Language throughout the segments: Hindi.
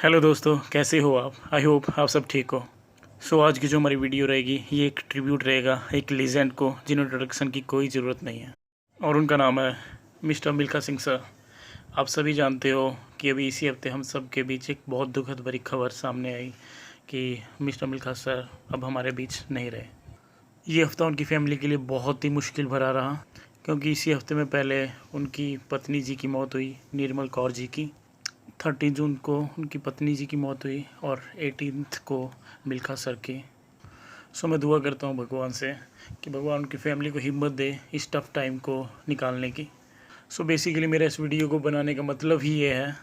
हेलो दोस्तों, कैसे हो आप? आई होप आप सब ठीक हो। आज की जो हमारी वीडियो रहेगी ये एक ट्रिब्यूट रहेगा एक लीजेंड को जिन्होंने इंट्रोडक्शन की कोई ज़रूरत नहीं है, और उनका नाम है मिस्टर मिल्खा सिंह सर। आप सभी जानते हो कि अभी इसी हफ्ते हम सब के बीच एक बहुत दुखद भरी खबर सामने आई कि मिस्टर मिल्खा सर अब हमारे बीच नहीं रहे। ये हफ्ता उनकी फैमिली के लिए बहुत ही मुश्किल भरा रहा, क्योंकि इसी हफ्ते में पहले उनकी पत्नी जी की मौत हुई, निर्मल कौर जी की। 30 जून को उनकी पत्नी जी की मौत हुई और 18 को मिल्खा सर की। मैं दुआ करता हूँ भगवान से कि भगवान उनकी फैमिली को हिम्मत दे इस टफ़ टाइम को निकालने की। बेसिकली मेरा इस वीडियो को बनाने का मतलब ही ये है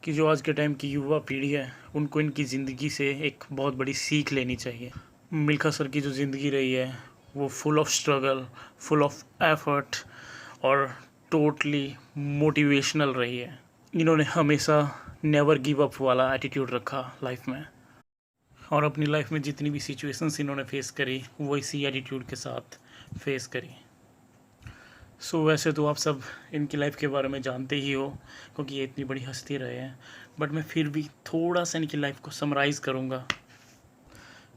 कि जो आज के टाइम की युवा पीढ़ी है उनको इनकी ज़िंदगी से एक बहुत बड़ी सीख लेनी चाहिए। मिल्खा सर की जो ज़िंदगी रही है वो full of struggle, full of effort और टोटली मोटिवेशनल रही है। इन्होंने हमेशा नेवर गिव अप वाला एटीट्यूड रखा लाइफ में, और अपनी लाइफ में जितनी भी सिचुएशंस इन्होंने फेस करी वो इसी एटीट्यूड के साथ फेस करी। वैसे तो आप सब इनकी लाइफ के बारे में जानते ही हो क्योंकि ये इतनी बड़ी हस्ती रहे हैं, बट मैं फिर भी थोड़ा सा इनकी लाइफ को समराइज़ करूँगा।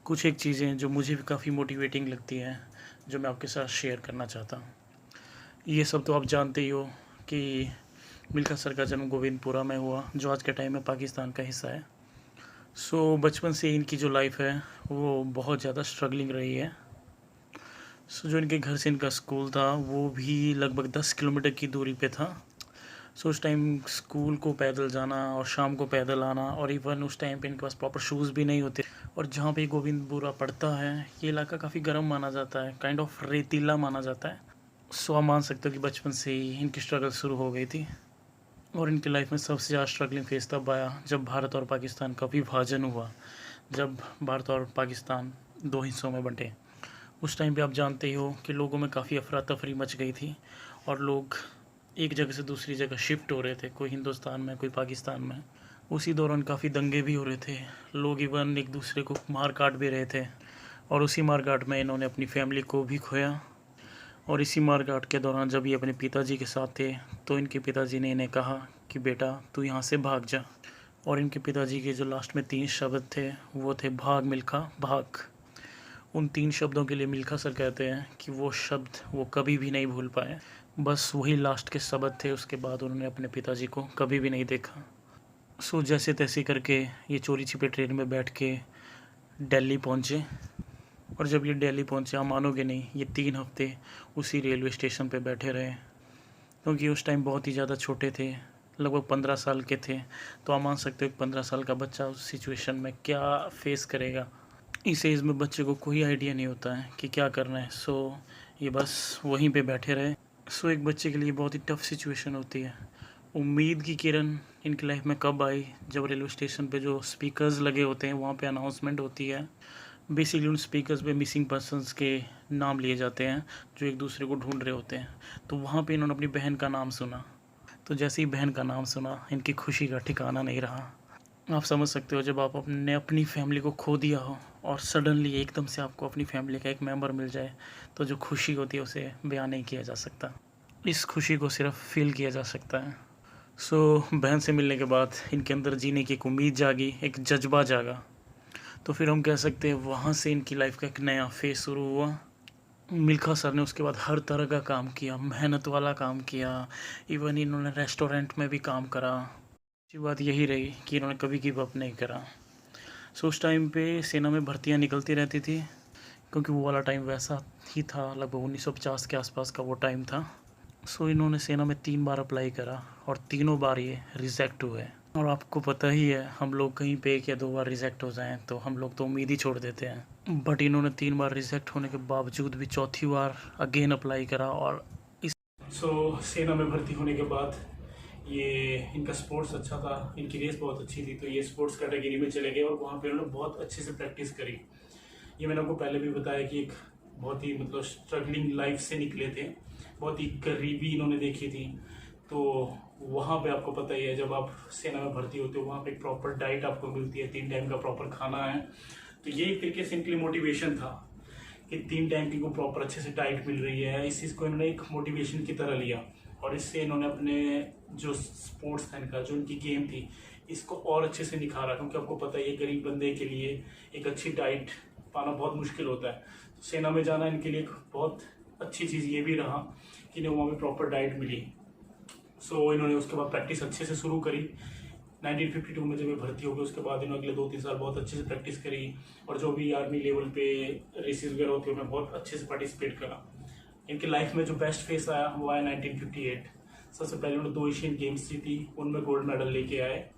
कुछ एक चीज़ें जो मुझे भी काफ़ी मोटिवेटिंग लगती हैं जो मैं आपके साथ शेयर करना चाहता हूँ। ये सब तो आप जानते ही हो कि मिल्खा सर का जन्म गोविंदपुरा में हुआ, जो आज के टाइम में पाकिस्तान का हिस्सा है। बचपन से इनकी जो लाइफ है वो बहुत ज़्यादा स्ट्रगलिंग रही है। जो इनके घर से इनका स्कूल था वो भी लगभग 10 किलोमीटर की दूरी पे था। उस टाइम स्कूल को पैदल जाना और शाम को पैदल आना, और इवन उस टाइम पे इनके पास प्रॉपर शूज़ भी नहीं होते। और जहाँ पे गोविंदपुरा पड़ता है ये इलाका काफ़ी गर्म माना जाता है, काइंड ऑफ रेतीला माना जाता है। आप मान सकते हो कि बचपन से ही इनकी स्ट्रगल शुरू हो गई थी। और इनकी लाइफ में सबसे ज़्यादा स्ट्रगलिंग फेस तब आया जब भारत और पाकिस्तान का विभाजन हुआ, जब भारत और पाकिस्तान दो हिस्सों में बंटे। उस टाइम पे आप जानते ही हो कि लोगों में काफ़ी अफरा तफरी मच गई थी और लोग एक जगह से दूसरी जगह शिफ्ट हो रहे थे, कोई हिंदुस्तान में कोई पाकिस्तान में। उसी दौरान काफ़ी दंगे भी हो रहे थे, लोग इवन एक दूसरे को मार काट भी रहे थे, और उसी मार काट में इन्होंने अपनी फैमिली को भी खोया। और इसी मारकाट के दौरान जब ये अपने पिताजी के साथ थे तो इनके पिताजी ने इन्हें कहा कि बेटा तू यहाँ से भाग जा। और इनके पिताजी के जो लास्ट में 3 शब्द थे वो थे भाग मिल्खा भाग। उन 3 शब्दों के लिए मिल्खा सर कहते हैं कि वो शब्द वो कभी भी नहीं भूल पाए। बस वही लास्ट के शब्द थे, उसके बाद उन्होंने अपने पिताजी को कभी भी नहीं देखा। जैसे तैसे करके ये चोरी छिपे ट्रेन में बैठ के दिल्ली पहुँचे। और जब ये दिल्ली पहुंचे, आप मानोगे नहीं, ये 3 हफ्ते उसी रेलवे स्टेशन पे बैठे रहे, क्योंकि उस टाइम बहुत ही ज़्यादा छोटे थे, लगभग 15 साल के थे। तो आप मान सकते हो कि 15 साल का बच्चा उस सिचुएशन में क्या फेस करेगा। इस एज में बच्चे को कोई आइडिया नहीं होता है कि क्या करना है। ये बस वहीं पे बैठे रहे। एक बच्चे के लिए बहुत ही टफ सिचुएशन होती है। उम्मीद की किरण इनकी लाइफ में कब आई? जब रेलवे स्टेशन पे जो स्पीकर्स लगे होते हैं वहाँ पे अनाउंसमेंट होती है। बेसिकली उन स्पीकर्स पे मिसिंग पर्सन्स के नाम लिए जाते हैं जो एक दूसरे को ढूंढ रहे होते हैं। तो वहाँ पे इन्होंने अपनी बहन का नाम सुना। तो जैसे ही बहन का नाम सुना इनकी खुशी का ठिकाना नहीं रहा। आप समझ सकते हो, जब आप अपनी फैमिली को खो दिया हो और सडनली एकदम से आपको अपनी फैमिली का एक मेंबर मिल जाए तो जो खुशी होती है उसे बयान नहीं किया जा सकता। इस खुशी को सिर्फ फील किया जा सकता है। बहन से मिलने के बाद इनके अंदर जीने की एक उम्मीद जागी, एक जज्बा जागा। तो फिर हम कह सकते हैं वहाँ से इनकी लाइफ का एक नया फेज़ शुरू हुआ। मिल्खा सर ने उसके बाद हर तरह का काम किया, मेहनत वाला काम किया, इवन इन्होंने रेस्टोरेंट में भी काम करा। अच्छी बात यही रही कि इन्होंने कभी गिव अप नहीं करा। उस टाइम पे सेना में भर्तियाँ निकलती रहती थी, क्योंकि वो वाला टाइम वैसा ही था, लगभग 1950 के आसपास का वो टाइम था। इन्होंने सेना में 3 बार अप्लाई करा और तीनों बार ये रिजेक्ट हुए। और आपको पता ही है, हम लोग कहीं पे 1 या 2 बार रिजेक्ट हो जाएं तो हम लोग तो उम्मीद ही छोड़ देते हैं। बट इन्होंने 3 बार रिजेक्ट होने के बावजूद भी चौथी बार अगेन अप्लाई करा। और इस सेना में भर्ती होने के बाद ये इनका स्पोर्ट्स अच्छा था, इनकी रेस बहुत अच्छी थी, तो ये स्पोर्ट्स कैटेगरी में चले गए और वहाँ पे उन्होंने बहुत अच्छे से प्रैक्टिस करी। ये मैंने आपको पहले भी बताया कि एक बहुत ही स्ट्रगलिंग लाइफ से निकले थे, बहुत ही गरीबी इन्होंने देखी थी। तो वहाँ पे आपको पता ही है, जब आप सेना में भर्ती होते हो वहाँ पे एक प्रॉपर डाइट आपको मिलती है, 3 टाइम का प्रॉपर खाना है। तो ये एक तरीके से इनके लिए मोटिवेशन था कि 3 टाइम की को प्रॉपर अच्छे से डाइट मिल रही है। इस चीज़ को इन्होंने एक मोटिवेशन की तरह लिया और इससे इन्होंने अपने जो स्पोर्ट्स था इनका, जो इनकी गेम थी, इसको और अच्छे से निखारा, क्योंकि आपको पता है ये गरीब बंदे के लिए एक अच्छी डाइट पाना बहुत मुश्किल होता है। तो सेना में जाना इनके लिए एक बहुत अच्छी चीज़ ये भी रहा कि इन्हें वहाँ पे प्रॉपर डाइट मिली। सो इन्होंने उसके बाद प्रैक्टिस अच्छे से शुरू करी। 1952 में जब ये भर्ती हो गए उसके बाद इन्होंने अगले 2-3 साल बहुत अच्छे से प्रैक्टिस करी, और जो भी आर्मी लेवल पे रेसेस वगैरह होती है उनमें बहुत अच्छे से पार्टिसिपेट करा। इनकी लाइफ में जो बेस्ट फेस आया वो आया 1958। सबसे पहले उन्होंने 2 एशियन गेम्स जीती, उनमें गोल्ड मेडल लेके आए।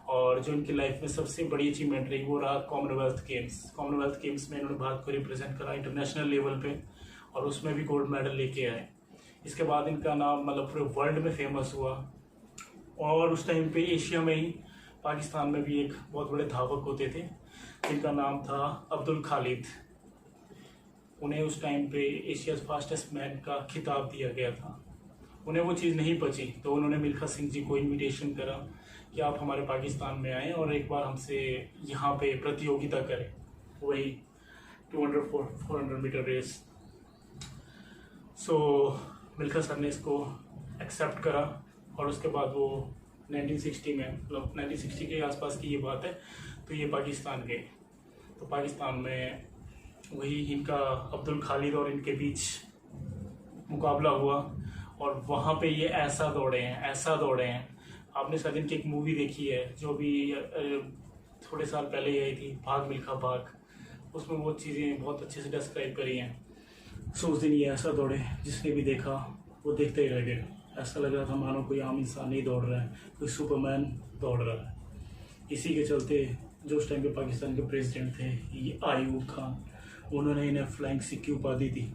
और जो इनकी लाइफ में सबसे बड़ी अचीवमेंट रही वो रहा कॉमनवेल्थ गेम्स। कॉमनवेल्थ गेम्स में इन्होंने भारत को रिप्रेजेंट करा इंटरनेशनल लेवल पे, और उसमें भी गोल्ड मेडल लेके आए। इसके बाद इनका नाम मतलब पूरे वर्ल्ड में फेमस हुआ। और उस टाइम पे एशिया में ही पाकिस्तान में भी एक बहुत बड़े धावक होते थे जिनका नाम था अब्दुल खालिद। उन्हें उस टाइम पे एशियाज फास्टेस्ट मैन का खिताब दिया गया था। उन्हें वो चीज़ नहीं बची, तो उन्होंने मिल्खा सिंह जी को इनविटेशन करा कि आप हमारे पाकिस्तान में आएँ और एक बार हमसे यहाँ पे प्रतियोगिता करें, वही 200-400 मीटर रेस। सो मिल्खा सर ने इसको एक्सेप्ट करा, और उसके बाद वो 1960 में, मतलब 1960 के आसपास की ये बात है, तो ये पाकिस्तान गए। तो पाकिस्तान में वही इनका अब्दुल खालिद और इनके बीच मुकाबला हुआ, और वहाँ पे ये ऐसा दौड़े हैं। आपने शायद इनकी एक मूवी देखी है जो भी थोड़े साल पहले आई थी, भाग मिल्खा भाग, उसमें वो चीज़ें बहुत अच्छे से डिस्क्राइब करी हैं। सो उस दिन ये ऐसा दौड़े, जिसने भी देखा वो देखते ही रह गए। ऐसा लग रहा था मानो कोई आम इंसान नहीं दौड़ रहा है, कोई सुपरमैन दौड़ रहा है। इसी के चलते जो उस टाइम पे पाकिस्तान के प्रेसिडेंट थे ये आयूब खान, उन्होंने इन्हें फ्लाइंग सिख की उपाधि दी,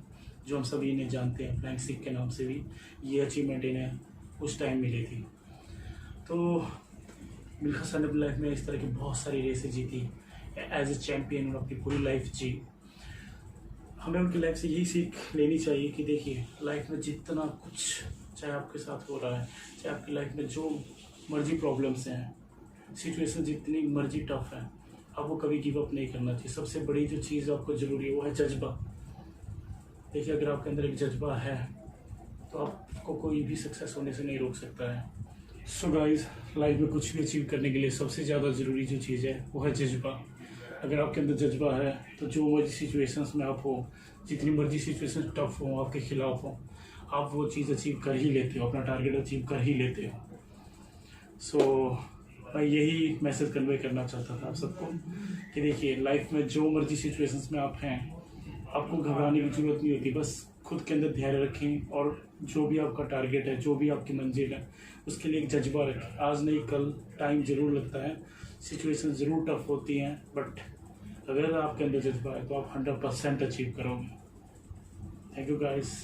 जो हम सभी इन्हें जानते हैं फ्लाइंग सिख के नाम से भी। ये अचीवमेंट इन्हें उस टाइम मिली थी। तो मिल्खा सर ने अपनी लाइफ में इस तरह की बहुत सारी रेसें जीती, एज ए चैम्पियन अपनी पूरी लाइफ जी। हमें उनकी लाइफ से यही सीख लेनी चाहिए कि देखिए, लाइफ में जितना कुछ चाहे आपके साथ हो रहा है, चाहे आपकी लाइफ में जो मर्जी प्रॉब्लम्स हैं, सिचुएशन जितनी मर्जी टफ है, आपको कभी गिव अप नहीं करना चाहिए। सबसे बड़ी जो चीज़ आपको ज़रूरी है वो है जज्बा। देखिए, अगर आपके अंदर एक जज्बा है तो आपको कोई भी सक्सेस होने से नहीं रोक सकता है। सो गाइस, लाइफ में कुछ भी अचीव करने के लिए सबसे ज़्यादा ज़रूरी जो चीज़ है वो है जज्बा। अगर आपके अंदर जज्बा है तो जो मर्जी सिचुएशंस में आप हो, जितनी मर्जी सिचुएशन टफ हो, आपके खिलाफ हो, आप वो चीज़ अचीव कर ही लेते हो, अपना टारगेट अचीव कर ही लेते हो। सो मैं यही मैसेज कन्वे करना चाहता था आप सबको कि देखिए, लाइफ में जो मर्जी सिचुएशंस में आप हैं, आपको घबराने की जरूरत नहीं होती। बस खुद के अंदर धैर्य रखें, और जो भी आपका टारगेट है, जो भी आपकी मंजिल है, उसके लिए एक जज्बा रखें। आज नहीं कल टाइम ज़रूर लगता है, सिचुएशन ज़रूर टफ होती हैं, बट अगर आपके अंदर जज्बा है तो आप 100% अचीव करोगे। Thank you guys.